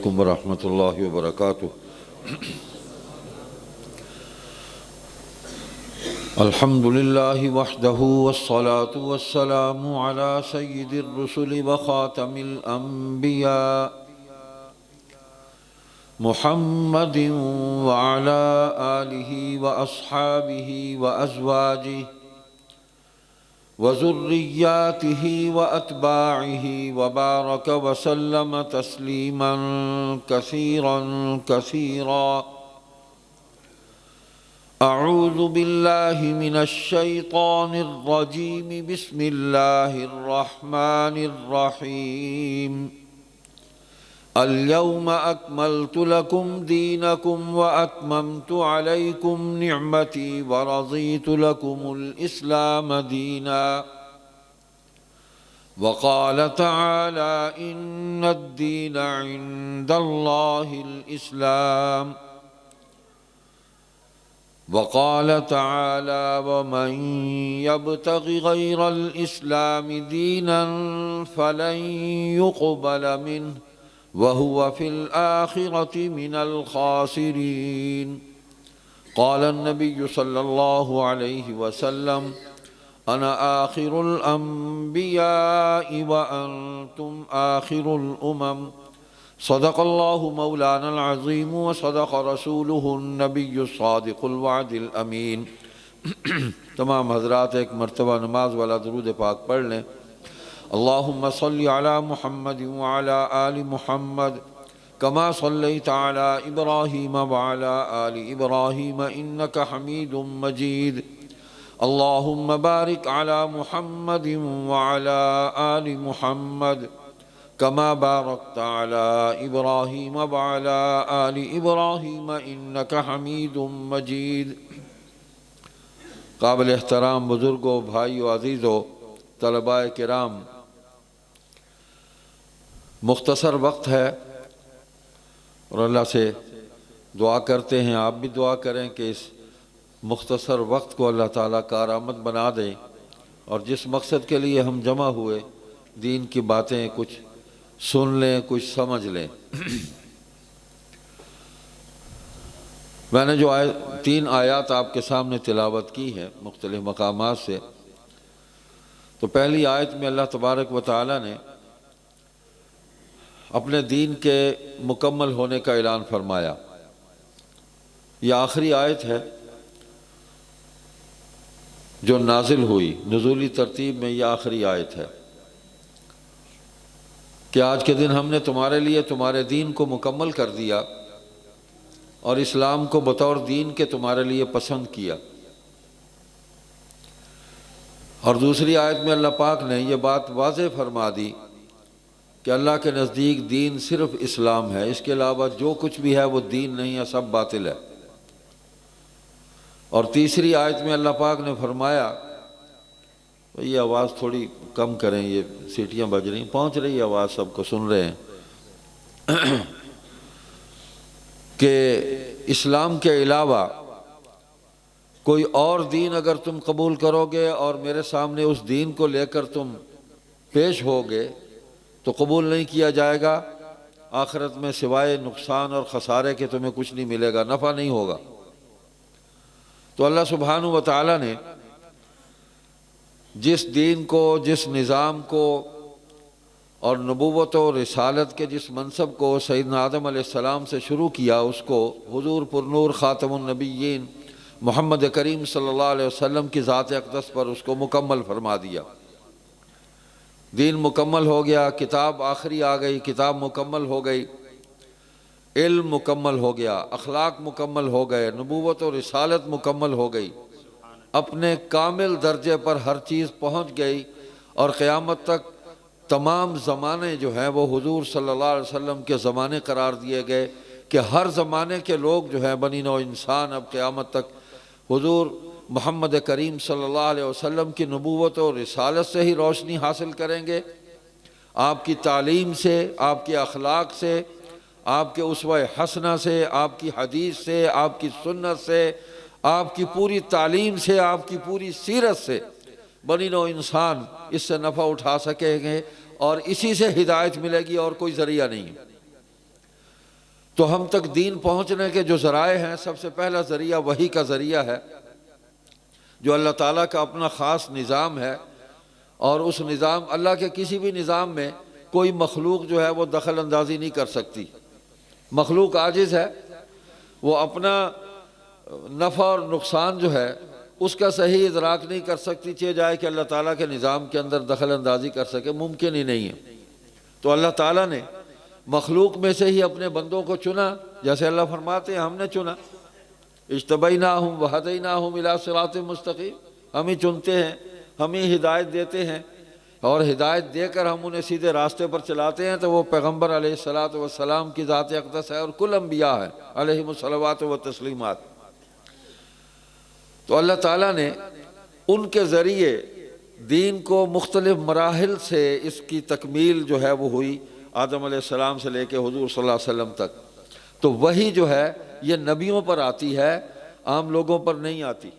علیکم ورحمۃ اللہ وبرکاتہ۔ الحمد للہ وحدہ والصلاة والسلام علی سید الرسل وخاتم الانبیاء محمد وعلی آلہ واصحابہ وازواجہ وذریاتہ واتباعہ وبارک وسلم تسلیما کثیرا کثیرا۔ اعوذ باللہ من الشیطان الرجیم، بسم اللہ الرحمن الرحیم۔ اليوم اکملت لکم دینکم واتممت علیکم نعمتی ورضیت لکم الاسلام دینا۔ وقال تعالی ان الدین عند اللہ الاسلام۔ وقال تعالى ومن يبتغ غير الإسلام دينا فلن يقبل منه وهو في الآخرة من الخاسرين۔ قال النبي صلى الله عليه وسلم أنا آخر الأنبياء وأنتم آخر الأمم۔ صدق اللہ مولانا العظیم وصدق رسولہ النبی الصادق الوعد الامین۔ تمام حضرات ایک مرتبہ نماز والا درود پاک پڑھ لیں۔ اللہم صلی علی محمد وعلی آل محمد کما صلیت علی ابراہیم وعلی آل ابراہیم انک حمید مجید۔ اللہم بارک علی محمد وعلی آل محمد کما بارکت علی ابراہیم وعلی آل ابراہیم انک حمید مجید۔ قابل احترام بزرگوں، بھائیو، عزیزو، طلباء کرام، مختصر وقت ہے اور اللہ سے دعا کرتے ہیں، آپ بھی دعا کریں کہ اس مختصر وقت کو اللہ تعالیٰ کارآمد بنا دیں اور جس مقصد کے لیے ہم جمع ہوئے، دین کی باتیں کچھ سن لیں، کچھ سمجھ لیں۔ میں نے جو 3 آیات آپ کے سامنے تلاوت کی ہے مختلف مقامات سے، تو پہلی آیت میں اللہ تبارک و تعالی نے اپنے دین کے مکمل ہونے کا اعلان فرمایا۔ یہ آخری آیت ہے جو نازل ہوئی، نزولی ترتیب میں یہ آخری آیت ہے کہ آج کے دن ہم نے تمہارے لیے تمہارے دین کو مکمل کر دیا اور اسلام کو بطور دین کے تمہارے لیے پسند کیا۔ اور دوسری آیت میں اللہ پاک نے یہ بات واضح فرما دی کہ اللہ کے نزدیک دین صرف اسلام ہے، اس کے علاوہ جو کچھ بھی ہے وہ دین نہیں ہے، سب باطل ہے۔ اور تیسری آیت میں اللہ پاک نے فرمایا، یہ آواز تھوڑی کم کریں، یہ سیٹیاں بج رہی ہیں، پہنچ رہی ہے آواز، سب کو سن رہے ہیں، کہ اسلام کے علاوہ کوئی اور دین اگر تم قبول کرو گے اور میرے سامنے اس دین کو لے کر تم پیش ہوگے تو قبول نہیں کیا جائے گا، آخرت میں سوائے نقصان اور خسارے کے تمہیں کچھ نہیں ملے گا، نفع نہیں ہوگا۔ تو اللہ سبحانہ و تعالیٰ نے جس دین کو، جس نظام کو اور نبوت و رسالت کے جس منصب کو سیدنا آدم علیہ السلام سے شروع کیا، اس کو حضور پر نور خاتم النبیین محمد کریم صلی اللہ علیہ وسلم کی ذات اقدس پر اس کو مکمل فرما دیا۔ دین مکمل ہو گیا، کتاب آخری آ گئی، کتاب مکمل ہو گئی، علم مکمل ہو گیا، اخلاق مکمل ہو گئے، نبوت و رسالت مکمل ہو گئی، اپنے کامل درجے پر ہر چیز پہنچ گئی، اور قیامت تک تمام زمانے جو ہیں وہ حضور صلی اللہ علیہ وسلم کے زمانے قرار دیے گئے کہ ہر زمانے کے لوگ جو ہیں بنی نوع انسان اب قیامت تک حضور محمد کریم صلی اللہ علیہ وسلم کی نبوت و رسالت سے ہی روشنی حاصل کریں گے، آپ کی تعلیم سے، آپ کے اخلاق سے، آپ کے اسوہ حسنہ سے، آپ کی حدیث سے، آپ کی سنت سے، آپ کی پوری تعلیم سے، آپ کی پوری سیرت سے بنی نوع انسان اس سے نفع اٹھا سکیں گے اور اسی سے ہدایت ملے گی، اور کوئی ذریعہ نہیں۔ تو ہم تک دین پہنچنے کے جو ذرائع ہیں، سب سے پہلا ذریعہ وحی کا ذریعہ ہے، جو اللہ تعالیٰ کا اپنا خاص نظام ہے، اور اس نظام، اللہ کے کسی بھی نظام میں کوئی مخلوق جو ہے وہ دخل اندازی نہیں کر سکتی۔ مخلوق عاجز ہے، وہ اپنا نفع اور نقصان جو ہے اس کا صحیح ادراک نہیں کر سکتی، چاہے جائے کہ اللہ تعالیٰ کے نظام کے اندر دخل اندازی کر سکے، ممکن ہی نہیں ہے۔ تو اللہ تعالیٰ نے مخلوق میں سے ہی اپنے بندوں کو چنا، جیسے اللہ فرماتے ہیں ہم نے چنا، اجتبیناہم وہدیناہم الی صراط مستقیم، ہم ہی چنتے ہیں، ہم ہی ہدایت دیتے ہیں، اور ہدایت دے کر ہم انہیں سیدھے راستے پر چلاتے ہیں۔ تو وہ پیغمبر علیہ الصلاۃ والسلام کی ذات اقدس ہے، اور کل انبیاء ہیں علیہم الصلوات و تسلیمات۔ تو اللہ تعالیٰ نے ان کے ذریعے دین کو مختلف مراحل سے اس کی تکمیل جو ہے وہ ہوئی، آدم علیہ السلام سے لے کے حضور صلی اللہ علیہ وسلم تک۔ تو وہی جو ہے یہ نبیوں پر آتی ہے، عام لوگوں پر نہیں آتی۔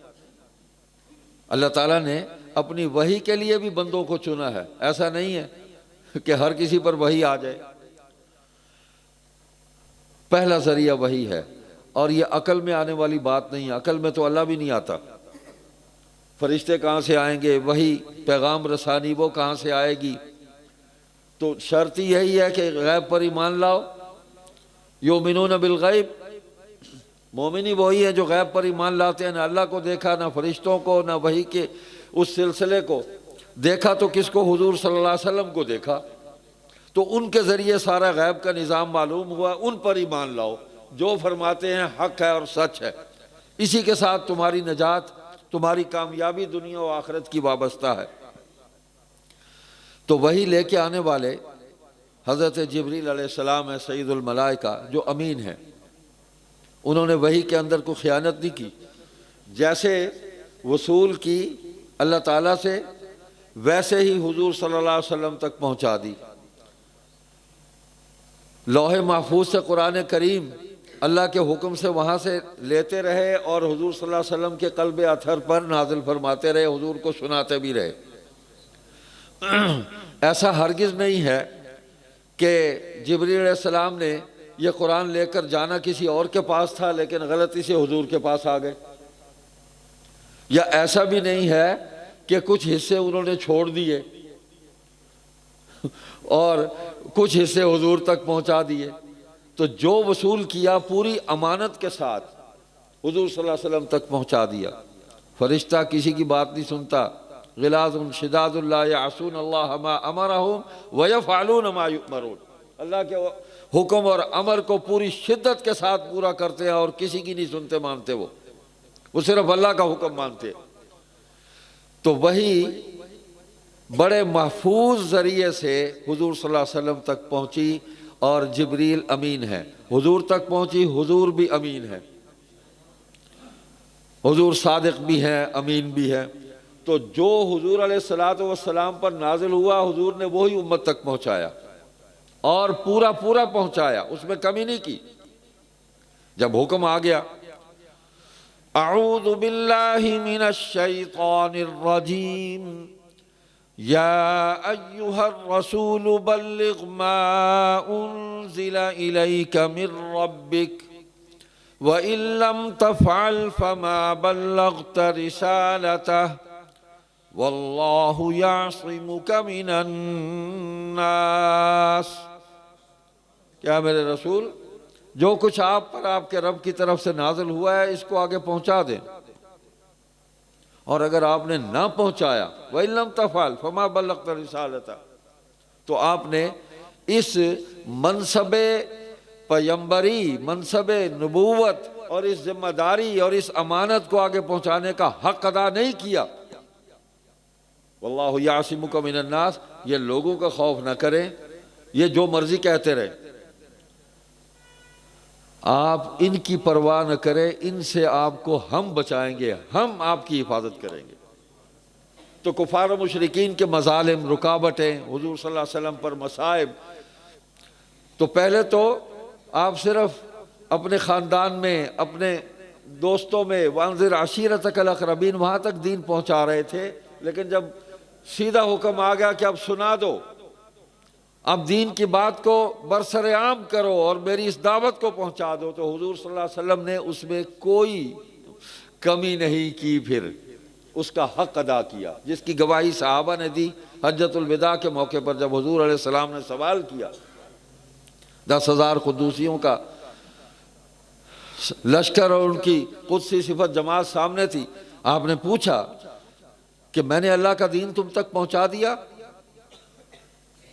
اللہ تعالیٰ نے اپنی وحی کے لیے بھی بندوں کو چنا ہے، ایسا نہیں ہے کہ ہر کسی پر وحی آ جائے۔ پہلا ذریعہ وحی ہے، اور یہ عقل میں آنے والی بات نہیں ہے، عقل میں تو اللہ بھی نہیں آتا۔ فرشتے کہاں سے آئیں گے، وحی پیغام رسانی وہ کہاں سے آئے گی؟ تو شرط یہی ہے کہ غیب پر ایمان لاؤ، یؤمنون بالغیب، مومنی وہی ہے جو غیب پر ایمان لاتے ہیں، نہ اللہ کو دیکھا، نہ فرشتوں کو، نہ وحی کے اس سلسلے کو دیکھا، تو کس کو؟ حضور صلی اللہ علیہ وسلم کو دیکھا۔ تو ان کے ذریعے سارا غیب کا نظام معلوم ہوا، ان پر ایمان لاؤ، جو فرماتے ہیں حق ہے اور سچ ہے، اسی کے ساتھ تمہاری نجات، تمہاری کامیابی دنیا و آخرت کی وابستہ ہے۔ تو وہی لے کے آنے والے حضرت جبریل علیہ السلام ہے، سید الملائکہ، جو امین ہیں۔ انہوں نے وحی کے اندر کوئی خیانت نہیں کی، جیسے وصول کی اللہ تعالیٰ سے، ویسے ہی حضور صلی اللہ علیہ وسلم تک پہنچا دی۔ لوح محفوظ سے قرآن کریم اللہ کے حکم سے وہاں سے لیتے رہے، اور حضور صلی اللہ علیہ وسلم کے قلب اطہر پر نازل فرماتے رہے، حضور کو سناتے بھی رہے۔ ایسا ہرگز نہیں ہے کہ جبریل علیہ السلام نے یہ قرآن لے کر جانا کسی اور کے پاس تھا، لیکن غلطی سے حضور کے پاس آ گئے، یا ایسا بھی نہیں ہے کہ کچھ حصے انہوں نے چھوڑ دیے اور کچھ حصے حضور تک پہنچا دیے۔ تو جو وصول کیا پوری امانت کے ساتھ حضور صلی اللہ علیہ وسلم تک پہنچا دیا۔ فرشتہ کسی کی بات نہیں سنتا، غلاظ شداد لا یعصون اللہ ما امرہم ویفعلون ما یؤمرون، اللہ کے حکم اور امر کو پوری شدت کے ساتھ پورا کرتے ہیں، اور کسی کی نہیں سنتے مانتے، وہ صرف اللہ کا حکم مانتے۔ تو وہی بڑے محفوظ ذریعے سے حضور صلی اللہ علیہ وسلم تک پہنچی، اور جبریل امین ہے، حضور تک پہنچی، حضور بھی امین ہے، حضور صادق بھی ہیں، امین بھی ہے۔ تو جو حضور علیہ الصلوۃ والسلام پر نازل ہوا، حضور نے وہی امت تک پہنچایا، اور پورا پہنچایا، اس میں کمی نہیں کی۔ جب حکم آ گیا، اعوذ باللہ من الشیطان الرجیم، یا ایہا الرسول بلغ ما انزل الیک من ربک وَإِن لَّمْ تَفْعَلْ فَمَا بَلَّغْتَ رِسَالَتَهُ وَاللَّهُ يَعْصِمُكَ مِنَ النَّاسِ۔ کیا میرے رسول، جو کچھ آپ پر آپ کے رب کی طرف سے نازل ہوا ہے، اس کو آگے پہنچا دیں، اور اگر آپ نے نہ پہنچایا، وَإِن لَّمْ تَفْعَلْ فَمَا بَلَّغْتَ رِسَالَتَهُ، تو آپ نے اس منصب پیمبری، منصب نبوت اور اس ذمہ داری اور اس امانت کو آگے پہنچانے کا حق ادا نہیں کیا۔ واللہ یعصمک من الناس، یہ لوگوں کا خوف نہ کریں، یہ جو مرضی کہتے رہے، آپ ان کی پرواہ نہ کریں، ان سے آپ کو ہم بچائیں گے، ہم آپ کی حفاظت کریں گے۔ تو کفار و مشرکین کے مظالم، رکاوٹیں، حضور صلی اللہ علیہ وسلم پر مصائب، تو پہلے تو آپ صرف اپنے خاندان میں، اپنے دوستوں میں، وانذر عشیرتک الاقربین، وہاں تک دین پہنچا رہے تھے، لیکن جب سیدھا حکم آ گیا کہ اب سنا دو، اب دین کی بات کو برسر عام کرو اور میری اس دعوت کو پہنچا دو، تو حضور صلی اللہ علیہ وسلم نے اس میں کوئی کمی نہیں کی، پھر اس کا حق ادا کیا، جس کی گواہی صحابہ نے دی حجۃ الوداع کے موقع پر، جب حضور علیہ السلام نے سوال کیا، 10,000 قدوسیوں کا لشکر اور ان کی قدسی صفت جماعت سامنے تھی، آپ نے پوچھا کہ میں نے اللہ کا دین تم تک پہنچا دیا؟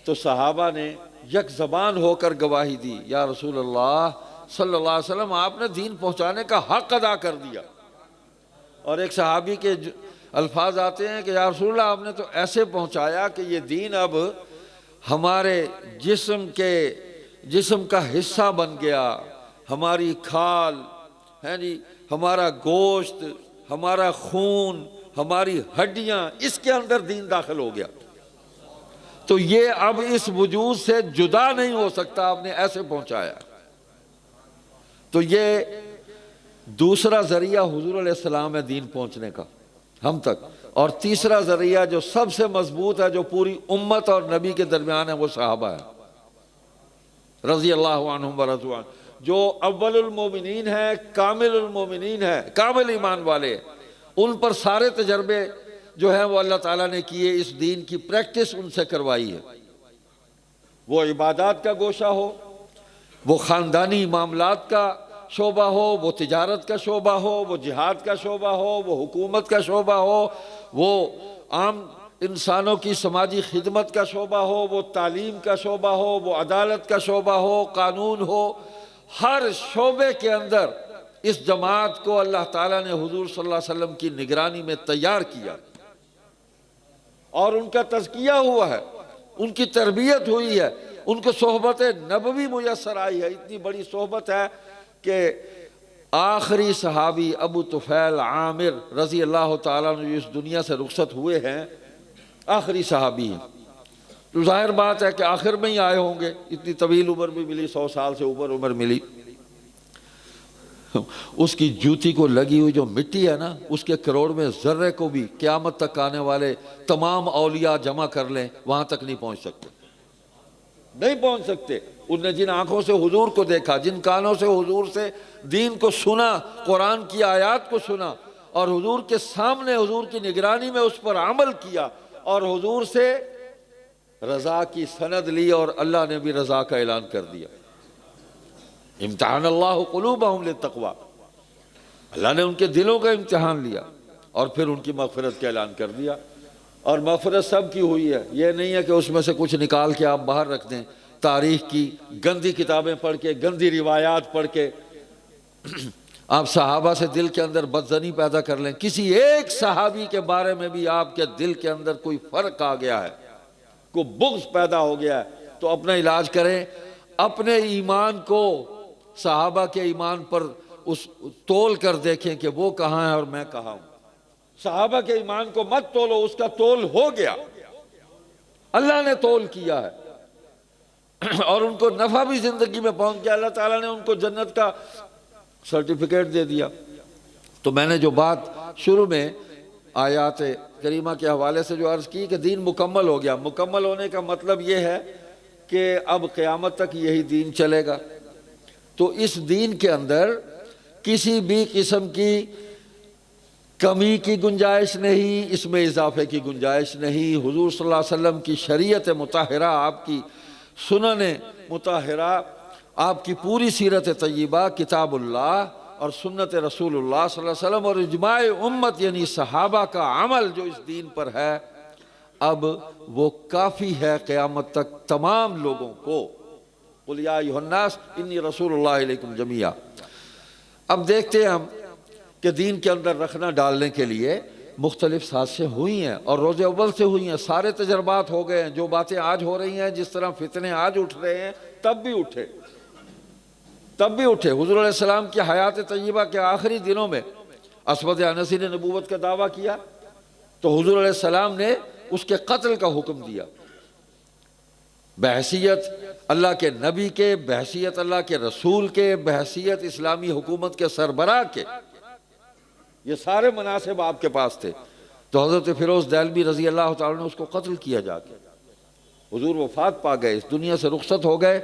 تو صحابہ نے یک زبان ہو کر گواہی دی، یا رسول اللہ صلی اللہ علیہ وسلم، آپ نے دین پہنچانے کا حق ادا کر دیا۔ اور ایک صحابی کے الفاظ آتے ہیں کہ یا رسول اللہ، آپ نے تو ایسے پہنچایا کہ یہ دین اب ہمارے جسم کا حصہ بن گیا، ہماری کھال ہے جی، ہمارا گوشت، ہمارا خون، ہماری ہڈیاں، اس کے اندر دین داخل ہو گیا، تو یہ اب اس وجود سے جدا نہیں ہو سکتا، آپ نے ایسے پہنچایا۔ تو یہ دوسرا ذریعہ حضور علیہ السلام ہے دین پہنچنے کا ہم تک، اور تیسرا ذریعہ جو سب سے مضبوط ہے، جو پوری امت اور نبی کے درمیان ہے، وہ صحابہ ہے رضی اللہ عنہم ورضوا عنہ، جو اول المومنین ہے، کامل المومنین ہے، کامل ایمان والے، ان پر سارے تجربے جو ہیں وہ اللہ تعالیٰ نے کیے، اس دین کی پریکٹس ان سے کروائی ہے، وہ عبادات کا گوشہ ہو، وہ خاندانی معاملات کا شعبہ ہو، وہ تجارت کا شعبہ ہو، وہ جہاد کا شعبہ ہو، وہ حکومت کا شعبہ ہو، وہ عام انسانوں کی سماجی خدمت کا شعبہ ہو، وہ تعلیم کا شعبہ ہو، وہ عدالت کا شعبہ ہو، قانون ہو، ہر شعبے کے اندر اس جماعت کو اللہ تعالیٰ نے حضور صلی اللہ علیہ وسلم کی نگرانی میں تیار کیا، اور ان کا تزکیہ ہوا ہے، ان کی تربیت ہوئی ہے، ان کو صحبت نبوی میسر آئی ہے۔ اتنی بڑی صحبت ہے کہ آخری صحابی ابو طفیل عامر رضی اللہ تعالیٰ عنہ جو اس دنیا سے رخصت ہوئے ہیں، آخری صحابی ہیں، تو ظاہر بات ہے کہ آخر میں ہی آئے ہوں گے، اتنی طویل عمر بھی ملی، 100 سال سے اوپر عمر ملی۔ اس کی جوتی کو لگی ہوئی جو مٹی ہے نا، اس کے کروڑ میں ذرے کو بھی قیامت تک آنے والے تمام اولیاء جمع کر لیں، وہاں تک نہیں پہنچ سکتے، نہیں پہنچ سکتے۔ انہوں نے جن آنکھوں سے حضور کو دیکھا، جن کانوں سے حضور سے دین کو سنا، قرآن کی آیات کو سنا، اور حضور کے سامنے حضور کی نگرانی میں اس پر عمل کیا، اور حضور سے رضا کی سند لی، اور اللہ نے بھی رضا کا اعلان کر دیا۔ امتحان اللہ قلوبہم للتقوی، اللہ نے ان کے دلوں کا امتحان لیا، اور پھر ان کی مغفرت کا اعلان کر دیا۔ اور مغفرت سب کی ہوئی ہے، یہ نہیں ہے کہ اس میں سے کچھ نکال کے آپ باہر رکھ دیں، تاریخ کی گندی کتابیں پڑھ کے، گندی روایات پڑھ کے آپ صحابہ سے دل کے اندر بدظنی پیدا کر لیں۔ کسی ایک صحابی کے بارے میں بھی آپ کے دل کے اندر کوئی فرق آ گیا ہے، کوئی بغض پیدا ہو گیا ہے، تو اپنا علاج کریں، اپنے ایمان کو صحابہ کے ایمان پر اس تول کر دیکھیں کہ وہ کہاں ہے اور میں کہاں ہوں۔ صحابہ کے ایمان کو مت تولو، اس کا تول ہو گیا، اللہ نے تول کیا ہے، اور ان کو نفع بھی زندگی میں پہنچ گیا، اللہ تعالیٰ نے ان کو جنت کا سرٹیفکیٹ دے دیا۔ تو میں نے جو بات شروع میں آیات کریمہ کے حوالے سے جو عرض کی کہ دین مکمل ہو گیا، مکمل ہونے کا مطلب یہ ہے کہ اب قیامت تک یہی دین چلے گا، تو اس دین کے اندر کسی بھی قسم کی کمی کی گنجائش نہیں، اس میں اضافے کی گنجائش نہیں۔ حضور صلی اللہ علیہ وسلم کی شریعت مطہرہ، آپ کی سنن مطہرہ، آپ کی پوری سیرت طیبہ، کتاب اللہ اور سنت رسول اللہ صلی اللہ علیہ وسلم اور اجماع امت یعنی صحابہ کا عمل جو اس دین پر ہے، اب وہ کافی ہے قیامت تک تمام لوگوں کو۔ قُلْ يَا أَيُّهَا النَّاسُ إِنِّي رَسُولُ اللَّهِ إِلَيْكُمْ جَمِيعًا۔ اب دیکھتے ہیں ہم کہ دین کے اندر رکھنا ڈالنے کے لیے مختلف سازشیں ہوئی ہیں، اور روز اول سے ہوئی ہیں، سارے تجربات ہو گئے ہیں، جو باتیں آج ہو رہی ہیں، جس طرح فتنے آج اٹھ رہے ہیں، تب بھی اٹھے۔ حضور علیہ السلام کی حیات طیبہ کے آخری دنوں میں اسود انسی نے نبوت کا دعویٰ کیا، تو حضور علیہ السلام نے اس کے قتل کا حکم دیا، بحیثیت اللہ کے نبی کے، بحیثیت اللہ کے رسول کے، بحیثیت اسلامی حکومت کے سربراہ کے، یہ سارے مناصب آپ کے پاس تھے۔ تو حضرت فیروز دہلوی رضی اللہ تعالیٰ نے اس کو قتل کیا جا کے، حضور وفات پا گئے، اس دنیا سے رخصت ہو گئے،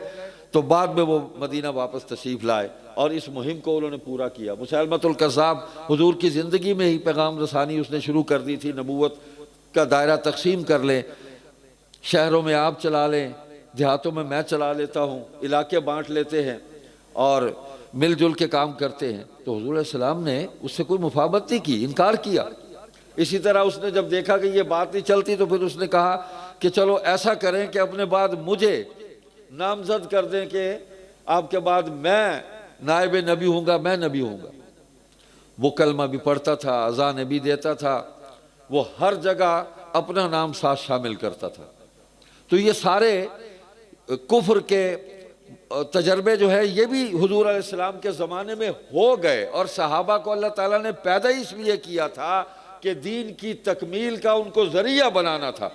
تو بعد میں وہ مدینہ واپس تشریف لائے اور اس مہم کو انہوں نے پورا کیا۔ مسیلمۃ الکذاب حضور کی زندگی میں ہی پیغام رسانی اس نے شروع کر دی تھی، نبوت کا دائرہ تقسیم کر لیں، شہروں میں آپ چلا لیں، دیہاتوں میں میں چلا لیتا ہوں، علاقے بانٹ لیتے ہیں اور مل جل کے کام کرتے ہیں۔ تو حضور علیہ السلام نے اس سے کوئی مفاہمت نہیں کی، انکار کیا۔ اسی طرح اس نے جب دیکھا کہ یہ بات نہیں چلتی تو پھر اس نے کہا کہ چلو ایسا کریں کہ اپنے بعد مجھے نامزد کر دیں کہ آپ کے بعد میں نائب نبی ہوں گا، میں نبی ہوں گا۔ وہ کلمہ بھی پڑھتا تھا، اذان بھی دیتا تھا، وہ ہر جگہ اپنا نام ساتھ شامل کرتا تھا۔ تو یہ سارے کفر کے تجربے جو ہے یہ بھی حضور علیہ السلام کے زمانے میں ہو گئے، اور صحابہ کو اللہ تعالیٰ نے پیدا اس لیے کیا تھا کہ دین کی تکمیل کا ان کو ذریعہ بنانا تھا۔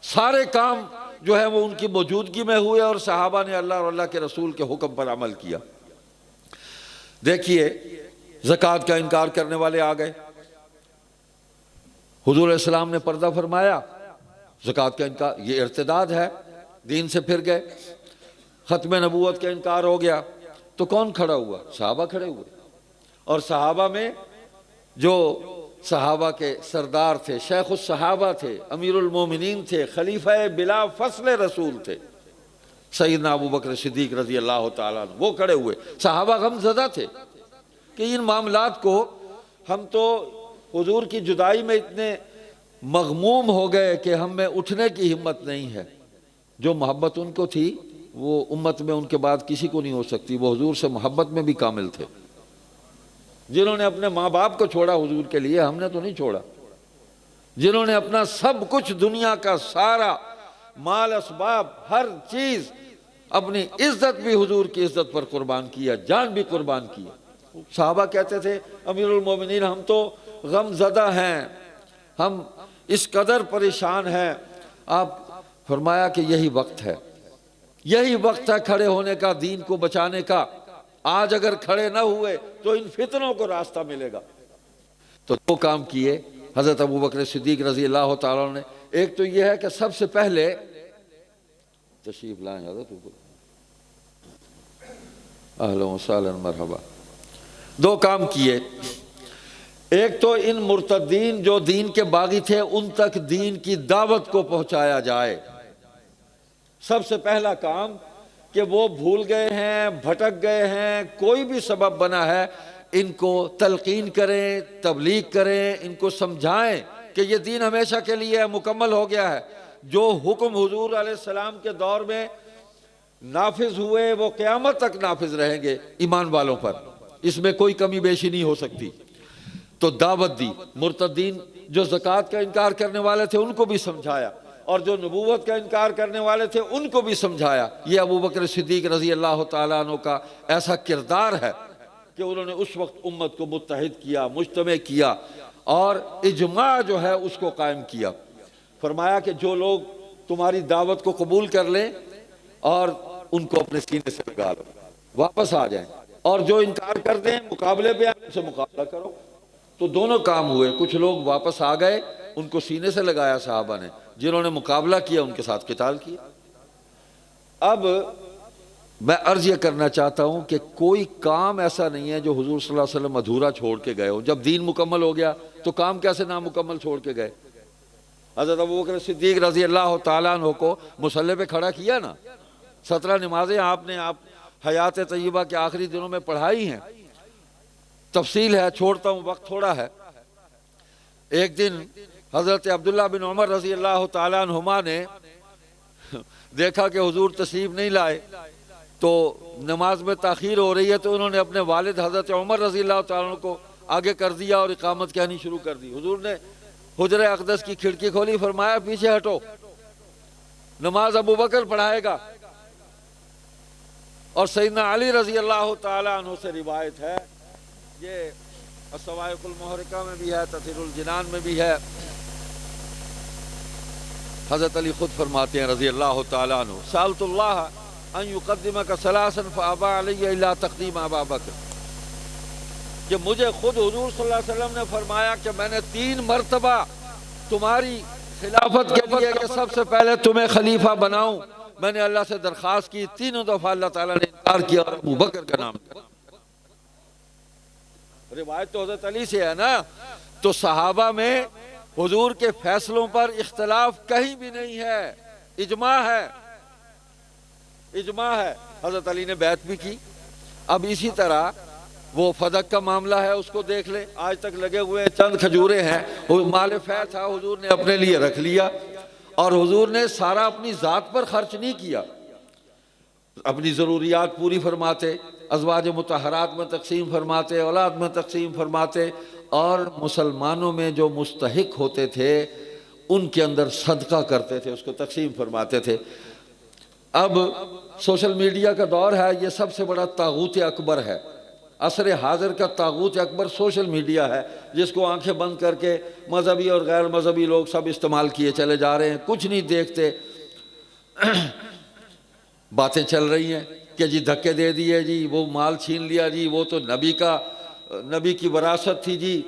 سارے کام جو ہے وہ ان کی موجودگی میں ہوئے اور صحابہ نے اللہ اور اللہ کے رسول کے حکم پر عمل کیا۔ دیکھیے زکوٰۃ کا انکار کرنے والے آ گئے، حضور علیہ السلام نے پردہ فرمایا، زکوٰۃ کا انکار یہ ارتداد ہے، دین سے پھر گئے۔ ختم نبوت کا انکار ہو گیا تو کون کھڑا ہوا؟ صحابہ کھڑے ہوئے، اور صحابہ میں جو صحابہ کے سردار تھے، شیخ الصحابہ تھے، امیر المومنین تھے، خلیفہ بلا فصل رسول تھے، سیدنا ابو بکر صدیق رضی اللہ تعالیٰ عنہ، وہ کھڑے ہوئے۔ صحابہ غم زدہ تھے کہ ان معاملات کو ہم تو حضور کی جدائی میں اتنے مغموم ہو گئے کہ ہم میں اٹھنے کی ہمت نہیں ہے۔ جو محبت ان کو تھی وہ امت میں ان کے بعد کسی کو نہیں ہو سکتی۔ وہ حضور سے محبت میں بھی کامل تھے، جنہوں نے اپنے ماں باپ کو چھوڑا حضور کے لیے، ہم نے تو نہیں چھوڑا۔ جنہوں نے اپنا سب کچھ، دنیا کا سارا مال اسباب، ہر چیز، اپنی عزت بھی حضور کی عزت پر قربان کیا، جان بھی قربان کیا۔ صحابہ کہتے تھے امیر المومنین ہم تو غم زدہ ہیں، ہم اس قدر پریشان ہیں۔ آپ فرمایا کہ یہی وقت ہے، یہی وقت ہے کھڑے ہونے کا، دین کو بچانے کا۔ آج اگر کھڑے نہ ہوئے تو ان فتنوں کو راستہ ملے گا۔ تو دو کام کیے حضرت ابو بکر صدیق رضی اللہ تعالیٰ نے۔ ایک تو یہ ہے کہ سب سے پہلے تشریف لائیں حضرت، اہلا وسہلا مرحبا۔ دو کام کیے، ایک تو ان مرتدین جو دین کے باغی تھے ان تک دین کی دعوت کو پہنچایا جائے۔ سب سے پہلا کام کہ وہ بھول گئے ہیں، بھٹک گئے ہیں، کوئی بھی سبب بنا ہے، ان کو تلقین کریں، تبلیغ کریں، ان کو سمجھائیں کہ یہ دین ہمیشہ کے لیے مکمل ہو گیا ہے۔ جو حکم حضور علیہ السلام کے دور میں نافذ ہوئے وہ قیامت تک نافذ رہیں گے ایمان والوں پر، اس میں کوئی کمی بیشی نہیں ہو سکتی۔ تو دعوت دی، مرتدین جو زکوٰۃ کا انکار کرنے والے تھے ان کو بھی سمجھایا، اور جو نبوت کا انکار کرنے والے تھے ان کو بھی سمجھایا۔ یہ ابو بکر صدیق رضی اللہ تعالیٰ عنہ کا ایسا کردار ہے کہ انہوں نے اس وقت امت کو متحد کیا، مجتمع کیا، اور اجماع جو ہے اس کو قائم کیا۔ فرمایا کہ جو لوگ تمہاری دعوت کو قبول کر لیں اور ان کو اپنے سینے سے لگا لو، واپس آ جائیں، اور جو انکار کر دیں مقابلے پہ ان سے مقابلہ کرو۔ تو دونوں کام ہوئے، کچھ لوگ واپس آ گئے، ان کو سینے سے لگایا صحابہ نے، جنہوں نے مقابلہ کیا ان کے ساتھ قتال کیا۔ اب میں عرض یہ کرنا چاہتا ہوں کہ کوئی کام ایسا نہیں ہے جو حضور صلی اللہ علیہ وسلم ادھورا چھوڑ کے گئے ہو۔ جب دین مکمل ہو گیا تو کام کیسے نامکمل چھوڑ کے گئے؟ حضرت ابو بکر صدیق رضی اللہ تعالیٰ عنہ کو مصلی پہ کھڑا کیا نا، 17 نمازیں آپ نے حیات طیبہ کے آخری دنوں میں پڑھائی ہیں۔ تفصیل ہے، چھوڑتا ہوں، وقت تھوڑا ہے۔ ایک دن حضرت عبداللہ بن عمر رضی اللہ تعالیٰ عنہما نے دیکھا کہ حضور تشریف نہیں لائے تو نماز میں تاخیر ہو رہی ہے، تو انہوں نے اپنے والد حضرت عمر رضی اللہ تعالیٰ عنہ کو آگے کر دیا اور اقامت کہنی شروع کر دی۔ حضور نے حجرہ اقدس کی کھڑکی کھولی، فرمایا پیچھے ہٹو، نماز ابو بکر پڑھائے گا۔ اور سیدنا علی رضی اللہ تعالیٰ عنہ سے روایت ہے، یہ الصواعق المحرقہ میں بھی ہے، تطہیر الجنان میں بھی ہے، حضرت علی خود فرماتے ہیں رضی اللہ تعالیٰ عنہ، سألت اللہ ان یقدمک ثلاثا فابى علی الا تقدیم ابا بکر، کہ مجھے خود حضور صلی اللہ علیہ وسلم نے فرمایا کہ میں نے 3 مرتبہ تمہاری خلافت کے لیے کہ سب سے پہلے تمہیں خلیفہ بناؤں، میں نے اللہ سے درخواست کی، تینوں دفعہ اللہ تعالیٰ نے انکار کیا اور ابو بکر کا نام دیا۔ روایت تو حضرت علی سے ہے نا، تو صحابہ میں حضور کے فیصلوں پر اختلاف کہیں بھی نہیں ہے، اجماع ہے، اجماع ہے۔ حضرت علی نے بیعت بھی کی۔ اب اسی طرح وہ فدق کا معاملہ ہے، اس کو دیکھ لیں، آج تک لگے ہوئے چند کھجورے ہیں، مال فیض تھا، حضور نے اپنے لیے رکھ لیا، اور حضور نے سارا اپنی ذات پر خرچ نہیں کیا، اپنی ضروریات پوری فرماتے، ازواج مطہرات میں تقسیم فرماتے، اولاد میں تقسیم فرماتے، اور مسلمانوں میں جو مستحق ہوتے تھے ان کے اندر صدقہ کرتے تھے، اس کو تقسیم فرماتے تھے۔ اب سوشل میڈیا کا دور ہے، یہ سب سے بڑا طاغوت اکبر ہے، عصر حاضر کا طاغوت اکبر سوشل میڈیا ہے، جس کو آنکھیں بند کر کے مذہبی اور غیر مذہبی لوگ سب استعمال کیے چلے جا رہے ہیں، کچھ نہیں دیکھتے۔ باتیں چل رہی ہیں کہ جی دھکے دے دیے جی، وہ مال چھین لیا جی، وہ تو نبی کی وراثت تھی جی۔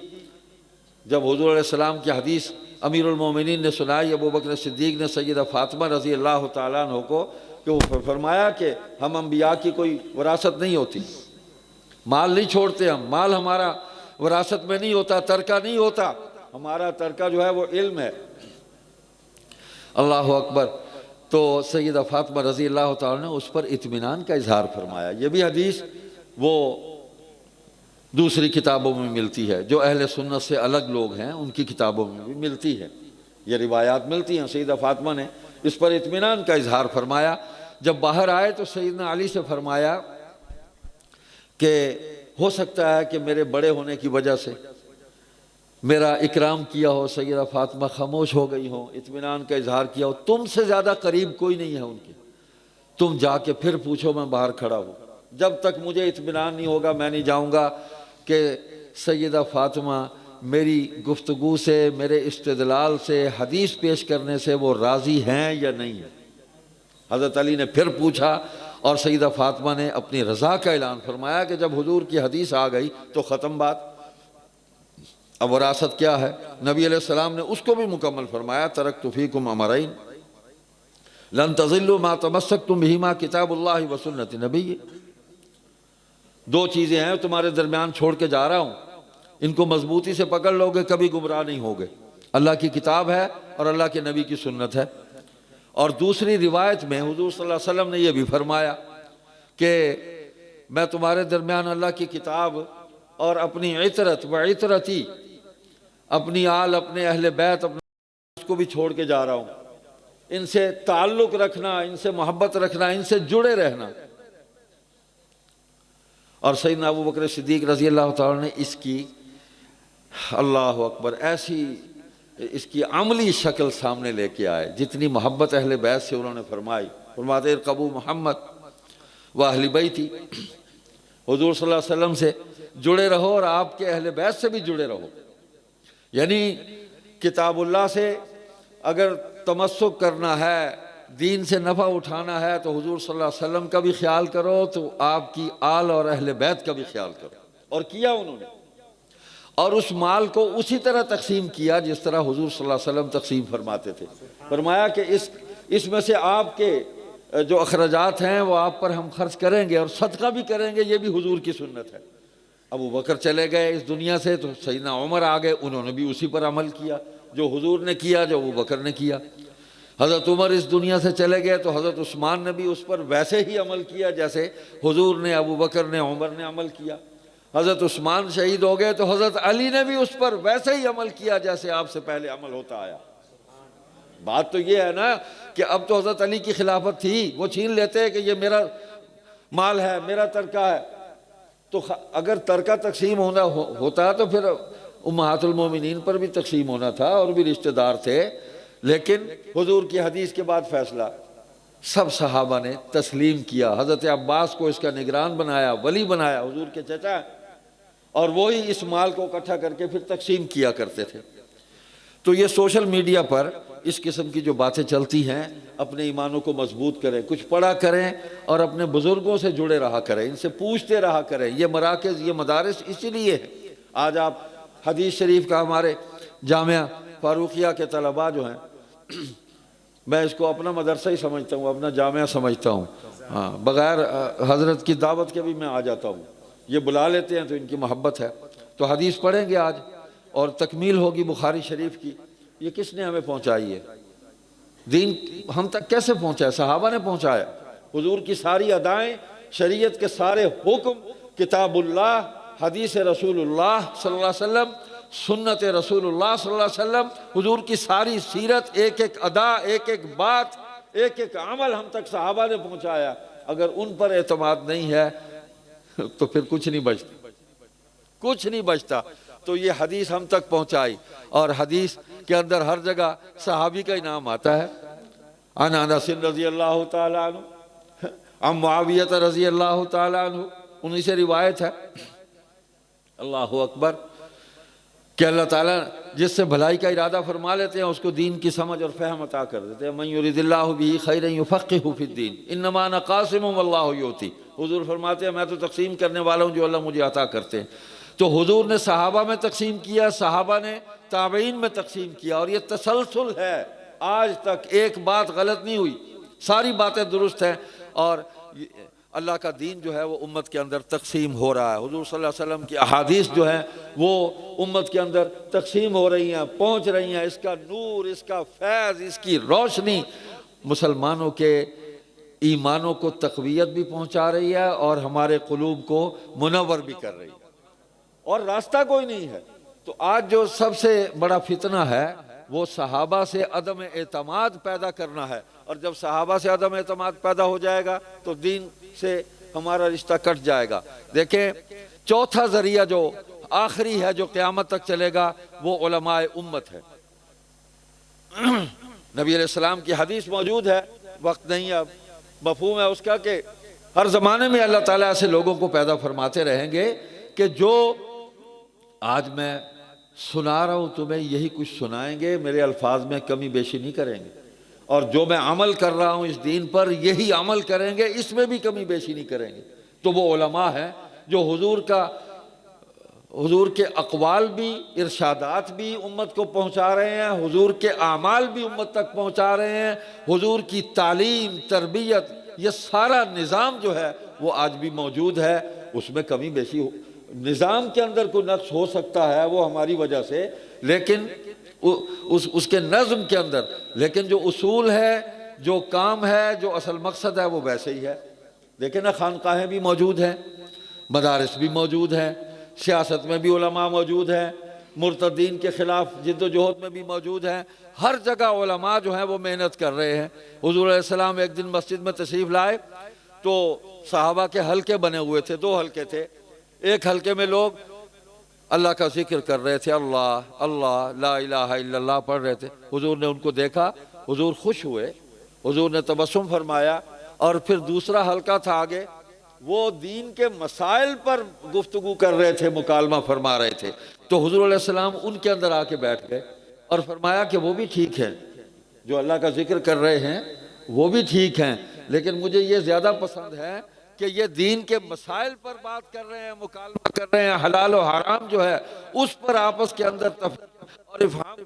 جب حضور علیہ السلام کی حدیث امیر المومنین نے سنائی ابو بکر صدیق نے سیدہ فاطمہ رضی اللہ تعالیٰ عنہ کو، کہ وہ فرمایا کہ ہم انبیاء کی کوئی وراثت نہیں ہوتی، مال نہیں چھوڑتے ہم، مال ہمارا وراثت میں نہیں ہوتا، ترکہ نہیں ہوتا، ہمارا ترکہ جو ہے وہ علم ہے۔ اللہ اکبر۔ تو سیدہ فاطمہ رضی اللہ تعالیٰ نے اس پر اطمینان کا اظہار فرمایا۔ یہ بھی حدیث وہ دوسری کتابوں میں ملتی ہے، جو اہل سنت سے الگ لوگ ہیں ان کی کتابوں میں بھی ملتی ہے، یہ روایات ملتی ہیں۔ سیدہ فاطمہ نے اس پر اطمینان کا اظہار فرمایا۔ جب باہر آئے تو سیدنا علی سے فرمایا کہ ہو سکتا ہے کہ میرے بڑے ہونے کی وجہ سے میرا اکرام کیا ہو، سیدہ فاطمہ خاموش ہو گئی ہو، اطمینان کا اظہار کیا ہو، تم سے زیادہ قریب کوئی نہیں ہے ان کے، تم جا کے پھر پوچھو، میں باہر کھڑا ہوں، جب تک مجھے اطمینان نہیں ہوگا میں نہیں جاؤں گا کہ سیدہ فاطمہ میری گفتگو سے، میرے استدلال سے، حدیث پیش کرنے سے وہ راضی ہیں یا نہیں ہیں۔ حضرت علی نے پھر پوچھا اور سیدہ فاطمہ نے اپنی رضا کا اعلان فرمایا کہ جب حضور کی حدیث آ گئی تو ختم بات۔ اب وراثت کیا ہے؟ نبی علیہ السلام نے اس کو بھی مکمل فرمایا، ترکت فیکم امرین لن تضلوا ما تمسکتم بہما کتاب اللہ و سنت نبی۔ دو چیزیں ہیں تمہارے درمیان چھوڑ کے جا رہا ہوں، ان کو مضبوطی سے پکڑ لو گے کبھی گمراہ نہیں ہوگے، اللہ کی کتاب ہے اور اللہ کے نبی کی سنت ہے۔ اور دوسری روایت میں حضور صلی اللہ علیہ وسلم نے یہ بھی فرمایا کہ میں تمہارے درمیان اللہ کی کتاب اور اپنی عطرت و عطرتی، اپنی آل، اپنے اہل بیت، اپنے اس کو بھی چھوڑ کے جا رہا ہوں، ان سے تعلق رکھنا، ان سے محبت رکھنا، ان سے جڑے رہنا۔ اور سیدنا ابو بکر صدیق رضی اللہ تعالیٰ نے اس کی، اللہ اکبر، ایسی اس کی عملی شکل سامنے لے کے آئے، جتنی محبت اہل بیت سے انہوں نے فرمائی۔ فرماتے ارقبوا محمد و اہل بیتی، حضور صلی اللہ علیہ وسلم سے جڑے رہو اور آپ کے اہل بیت سے بھی جڑے رہو۔ یعنی کتاب اللہ سے اگر تمسک کرنا ہے، دین سے نفع اٹھانا ہے، تو حضور صلی اللہ علیہ وسلم کا بھی خیال کرو، تو آپ کی آل اور اہل بیت کا بھی خیال کرو۔ اور کیا انہوں نے، اور اس مال کو اسی طرح تقسیم کیا جس طرح حضور صلی اللہ علیہ وسلم تقسیم فرماتے تھے۔ فرمایا کہ اس میں سے آپ کے جو اخراجات ہیں وہ آپ پر ہم خرچ کریں گے اور صدقہ بھی کریں گے، یہ بھی حضور کی سنت ہے۔ ابو بکر چلے گئے اس دنیا سے تو سیدنا عمر آ گئے، انہوں نے بھی اسی پر عمل کیا جو حضور نے کیا، جو ابو بکر نے کیا۔ حضرت عمر اس دنیا سے چلے گئے تو حضرت عثمان نے بھی اس پر ویسے ہی عمل کیا جیسے حضور نے، ابو بکر نے، عمر نے عمل کیا۔ حضرت عثمان شہید ہو گئے تو حضرت علی نے بھی اس پر ویسے ہی عمل کیا جیسے آپ سے پہلے عمل ہوتا آیا۔ بات تو یہ ہے نا کہ اب تو حضرت علی کی خلافت تھی، وہ چھین لیتے کہ یہ میرا مال ہے، میرا ترکہ ہے، تو اگر ترکہ تقسیم ہوتا تو پھر امہات المومنین پر بھی تقسیم ہونا تھا اور بھی رشتہ دار تھے۔ لیکن حضور کی حدیث کے بعد فیصلہ سب صحابہ نے تسلیم کیا۔ حضرت عباس کو اس کا نگران بنایا، ولی بنایا، حضور کے چچا، اور وہی اس مال کو اکٹھا کر کے پھر تقسیم کیا کرتے تھے۔ تو یہ سوشل میڈیا پر اس قسم کی جو باتیں چلتی ہیں، اپنے ایمانوں کو مضبوط کریں، کچھ پڑھا کریں اور اپنے بزرگوں سے جڑے رہا کریں، ان سے پوچھتے رہا کریں۔ یہ مراکز، یہ مدارس اسی لیے ہے۔ آج آپ حدیث شریف کا، ہمارے جامعہ فاروقیہ کے طلباء جو ہیں میں اس کو اپنا مدرسہ ہی سمجھتا ہوں، اپنا جامعہ سمجھتا ہوں، ہاں، بغیر حضرت کی دعوت کے بھی میں آ جاتا ہوں، یہ بلا لیتے ہیں تو ان کی محبت ہے۔ تو حدیث پڑھیں گے آج اور تکمیل ہوگی بخاری شریف کی۔ یہ کس نے ہمیں پہنچائی ہے؟ دین ہم تک کیسے پہنچا ہے؟ صحابہ نے پہنچایا۔ حضور کی ساری ادائیں، شریعت کے سارے حکم، کتاب اللہ، حدیث رسول اللہ صلی اللہ علیہ وسلم، سنت رسول اللہ صلی اللہ علیہ وسلم، حضور کی ساری سیرت، ایک ایک ادا، ایک ایک بات، ایک ایک عمل ہم تک صحابہ نے پہنچایا۔ اگر ان پر اعتماد نہیں ہے تو پھر کچھ نہیں بچتا، کچھ نہیں بچتا۔ تو یہ حدیث ہم تک پہنچائی، اور حدیث کے اندر ہر جگہ صحابی کا ہی نام آتا ہے۔ عن انس رضی اللہ تعالیٰ عنہ، عن معاویہ رضی اللہ تعالیٰ عنہ، انہی سے روایت ہے۔ اللہ اکبر، کہ اللہ تعالیٰ جس سے بھلائی کا ارادہ فرما لیتے ہیں اس کو دین کی سمجھ اور فہم عطا کر دیتے ہیں۔ من یرید اللہ بہ خیرا یفقہہ فی الدین انما انا قاسم واللہ یؤتی۔ حضور فرماتے ہیں میں تو تقسیم کرنے والا ہوں جو اللہ مجھے عطا کرتے ہیں۔ تو حضور نے صحابہ میں تقسیم کیا، صحابہ نے تابعین میں تقسیم کیا، اور یہ تسلسل ہے، آج تک ایک بات غلط نہیں ہوئی، ساری باتیں درست ہیں، اور اللہ کا دین جو ہے وہ امت کے اندر تقسیم ہو رہا ہے۔ حضور صلی اللہ علیہ وسلم کی احادیث جو ہیں وہ امت کے اندر تقسیم ہو رہی ہیں، پہنچ رہی ہیں، اس کا نور، اس کا فیض، اس کی روشنی مسلمانوں کے ایمانوں کو تقویت بھی پہنچا رہی ہے اور ہمارے قلوب کو منور بھی کر رہی ہے، اور راستہ کوئی نہیں ہے۔ تو آج جو سب سے بڑا فتنہ ہے وہ صحابہ سے عدم اعتماد پیدا کرنا ہے، اور جب صحابہ سے عدم اعتماد پیدا ہو جائے گا تو دین سے ہمارا رشتہ کٹ جائے گا۔ دیکھیں، چوتھا ذریعہ جو آخری ہے جو قیامت تک چلے گا وہ علماء امت ہے۔ نبی علیہ السلام کی حدیث موجود ہے، وقت نہیں اب، مفہوم ہے اس کا کہ ہر زمانے میں اللہ تعالیٰ ایسے لوگوں کو پیدا فرماتے رہیں گے کہ جو آج میں سنا رہا ہوں تمہیں یہی کچھ سنائیں گے، میرے الفاظ میں کمی بیشی نہیں کریں گے، اور جو میں عمل کر رہا ہوں اس دین پر یہی عمل کریں گے، اس میں بھی کمی بیشی نہیں کریں گے۔ تو وہ علماء ہیں جو حضور کے اقوال بھی، ارشادات بھی امت کو پہنچا رہے ہیں، حضور کے اعمال بھی امت تک پہنچا رہے ہیں، حضور کی تعلیم، تربیت، یہ سارا نظام جو ہے وہ آج بھی موجود ہے، اس میں کمی بیشی نظام کے اندر کوئی نقص ہو سکتا ہے وہ ہماری وجہ سے، لیکن اس کے نظم کے اندر، لیکن جو اصول ہے، جو کام ہے، جو اصل مقصد ہے وہ ویسے ہی ہے۔ دیکھیں نا، خانقاہیں بھی موجود ہیں، مدارس بھی موجود ہیں، سیاست میں بھی علماء موجود ہیں، مرتدین کے خلاف جد و جہد میں بھی موجود ہیں، ہر جگہ علماء جو ہیں وہ محنت کر رہے ہیں۔ حضور علیہ السلام ایک دن مسجد میں تشریف لائے تو صحابہ کے حلقے بنے ہوئے تھے، 2 حلقے تھے، ایک حلقے میں لوگ اللہ کا ذکر کر رہے تھے، اللہ اللہ لا الہ الا اللہ پڑھ رہے تھے۔ حضور نے ان کو دیکھا، حضور خوش ہوئے، حضور نے تبسم فرمایا، اور پھر دوسرا حلقہ تھا آگے، وہ دین کے مسائل پر گفتگو کر رہے تھے، مکالمہ فرما رہے تھے۔ تو حضور علیہ السلام ان کے اندر آ کے بیٹھ گئے اور فرمایا کہ وہ بھی ٹھیک ہیں، جو اللہ کا ذکر کر رہے ہیں وہ بھی ٹھیک ہیں، لیکن مجھے یہ زیادہ پسند ہے کہ یہ دین کے مسائل پر بات کر رہے ہیں، مکالمہ کر رہے ہیں، حلال و حرام جو ہے اس پر آپس کے اندر تفریق اور افہام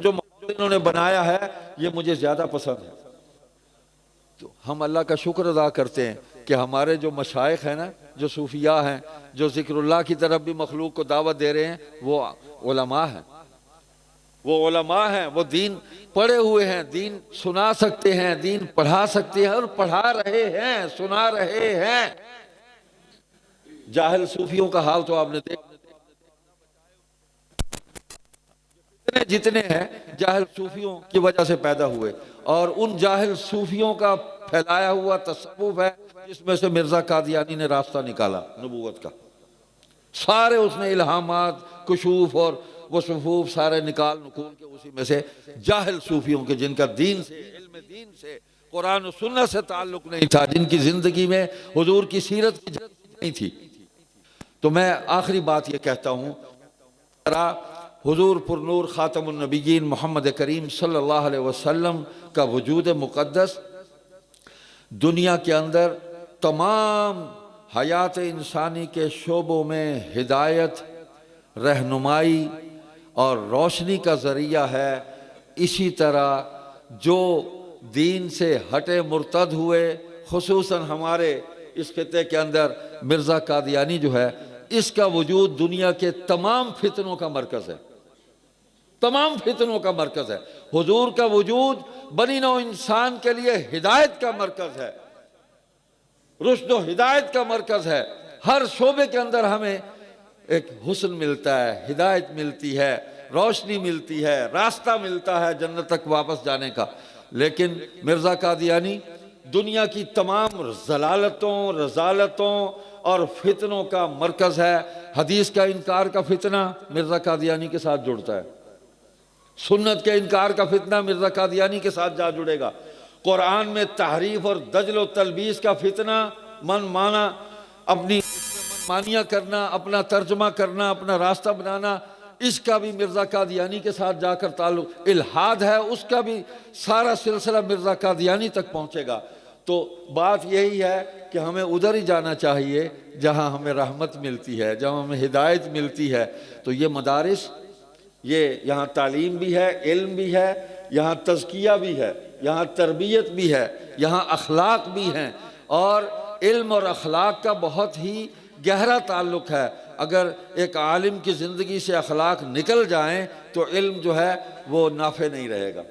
جو انہوں نے بنایا ہے یہ مجھے زیادہ پسند ہے۔ تو ہم اللہ کا شکر ادا کرتے ہیں کہ ہمارے جو مشائخ ہیں نا، جو صوفیاء ہیں، جو ذکر اللہ کی طرف بھی مخلوق کو دعوت دے رہے ہیں، وہ علماء ہیں، وہ علماء ہیں، وہ دین پڑھے ہوئے ہیں، دین سنا سکتے ہیں، دین پڑھا سکتے ہیں، اور پڑھا رہے ہیں، سنا رہے ہیں۔ جاہل صوفیوں کا حال تو آپ نے دیکھا، جتنے ہیں جاہل صوفیوں کی وجہ سے پیدا ہوئے، اور ان جاہل صوفیوں کا پھیلایا ہوا تصوف ہے جس میں سے مرزا قادیانی نے راستہ نکالا نبوت کا، سارے اس نے الہامات، کشوف اور وہ صفوف سارے نکال نکول کے اسی میں سے جاہل صوفیوں کے، جن کا دین سے، علم دین سے، قرآن و سنت سے تعلق نہیں تھا، جن کی زندگی میں حضور کی سیرت کی جھلک نہیں تھی۔ تو میں آخری بات یہ کہتا ہوں، حضور پر نور خاتم النبیین محمد کریم صلی اللہ علیہ وسلم کا وجود مقدس دنیا کے اندر تمام حیات انسانی کے شعبوں میں ہدایت، رہنمائی اور روشنی کا ذریعہ ہے۔ اسی طرح جو دین سے ہٹے مرتد ہوئے، خصوصاً ہمارے اس خطے کے اندر مرزا قادیانی جو ہے، اس کا وجود دنیا کے تمام فتنوں کا مرکز ہے، تمام فتنوں کا مرکز ہے۔ حضور کا وجود بنی نوع انسان کے لیے ہدایت کا مرکز ہے، رشد و ہدایت کا مرکز ہے۔ ہر شعبے کے اندر ہمیں ایک حسن ملتا ہے، ہدایت ملتی ہے، روشنی ملتی ہے، راستہ ملتا ہے جنت تک واپس جانے کا۔ لیکن مرزا قادیانی دنیا کی تمام ضلالتوں، رذالتوں اور فتنوں کا مرکز ہے۔ حدیث کا انکار کا فتنہ مرزا قادیانی کے ساتھ جڑتا ہے، سنت کے انکار کا فتنہ مرزا قادیانی کے ساتھ جا جڑے گا، قرآن میں تحریف اور دجل و تلبیس کا فتنہ، من مانا، اپنی مانیہ کرنا، اپنا ترجمہ کرنا، اپنا راستہ بنانا، اس کا بھی مرزا قادیانی کے ساتھ جا کر تعلق، الحاد ہے اس کا بھی سارا سلسلہ مرزا قادیانی تک پہنچے گا۔ تو بات یہی ہے کہ ہمیں ادھر ہی جانا چاہیے جہاں ہمیں رحمت ملتی ہے، جہاں ہمیں ہدایت ملتی ہے۔ تو یہ مدارس، یہ یہاں تعلیم بھی ہے، علم بھی ہے، یہاں تزکیہ بھی ہے، یہاں تربیت بھی ہے، یہاں اخلاق بھی ہیں، اور علم اور اخلاق کا بہت ہی گہرا تعلق ہے۔ اگر ایک عالم کی زندگی سے اخلاق نکل جائیں تو علم جو ہے وہ نافع نہیں رہے گا،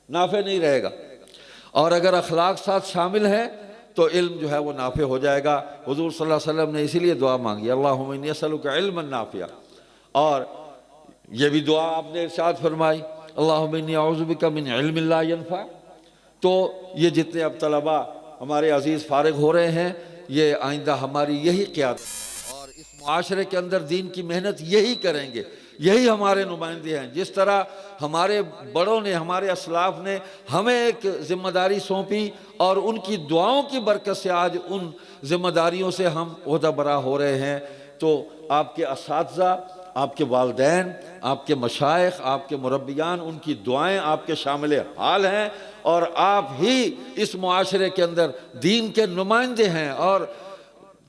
نافع نہیں رہے گا، اور اگر اخلاق ساتھ شامل ہیں تو علم جو ہے وہ نافع ہو جائے گا۔ حضور صلی اللہ علیہ وسلم نے اسی لیے دعا مانگی، اللہم انی اسألک علما نافعا، اور یہ بھی دعا آپ نے ارشاد فرمائی، اللہم انی اعوذ بک من علم لا ینفع۔ تو یہ جتنے اب طلباء ہمارے عزیز فارغ ہو رہے ہیں، یہ آئندہ ہماری یہی قیادت، اور اس معاشرے کے اندر دین کی محنت یہی کریں گے، یہی ہمارے نمائندے ہیں۔ جس طرح ہمارے بڑوں نے، ہمارے اسلاف نے ہمیں ایک ذمہ داری سونپی، اور ان کی دعاؤں کی برکت سے آج ان ذمہ داریوں سے ہم عہدہ برا ہو رہے ہیں۔ تو آپ کے اساتذہ، آپ کے والدین، آپ کے مشائخ، آپ کے مربیان، ان کی دعائیں آپ کے شامل حال ہیں، اور آپ ہی اس معاشرے کے اندر دین کے نمائندے ہیں، اور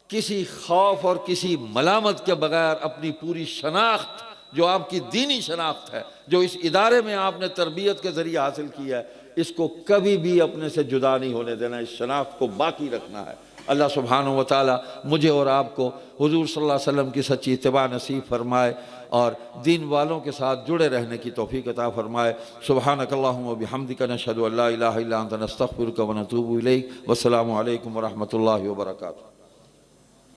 کسی خوف اور کسی ملامت کے بغیر اپنی پوری شناخت، جو آپ کی دینی شناخت ہے، جو اس ادارے میں آپ نے تربیت کے ذریعے حاصل کی ہے، اس کو کبھی بھی اپنے سے جدا نہیں ہونے دینا، اس شناخت کو باقی رکھنا ہے۔ اللہ سبحانہ و تعالی مجھے اور آپ کو حضور صلی اللہ علیہ وسلم کی سچی اتباع نصیب فرمائے، اور دین والوں کے ساتھ جڑے رہنے کی توفیق عطا فرمائے۔ سبحانک اللہم و بحمدک، نشہد ان لا الہ الا انت، نستغفرک و نتوب الیک۔ والسلام علیکم ورحمۃ اللہ وبرکاتہ۔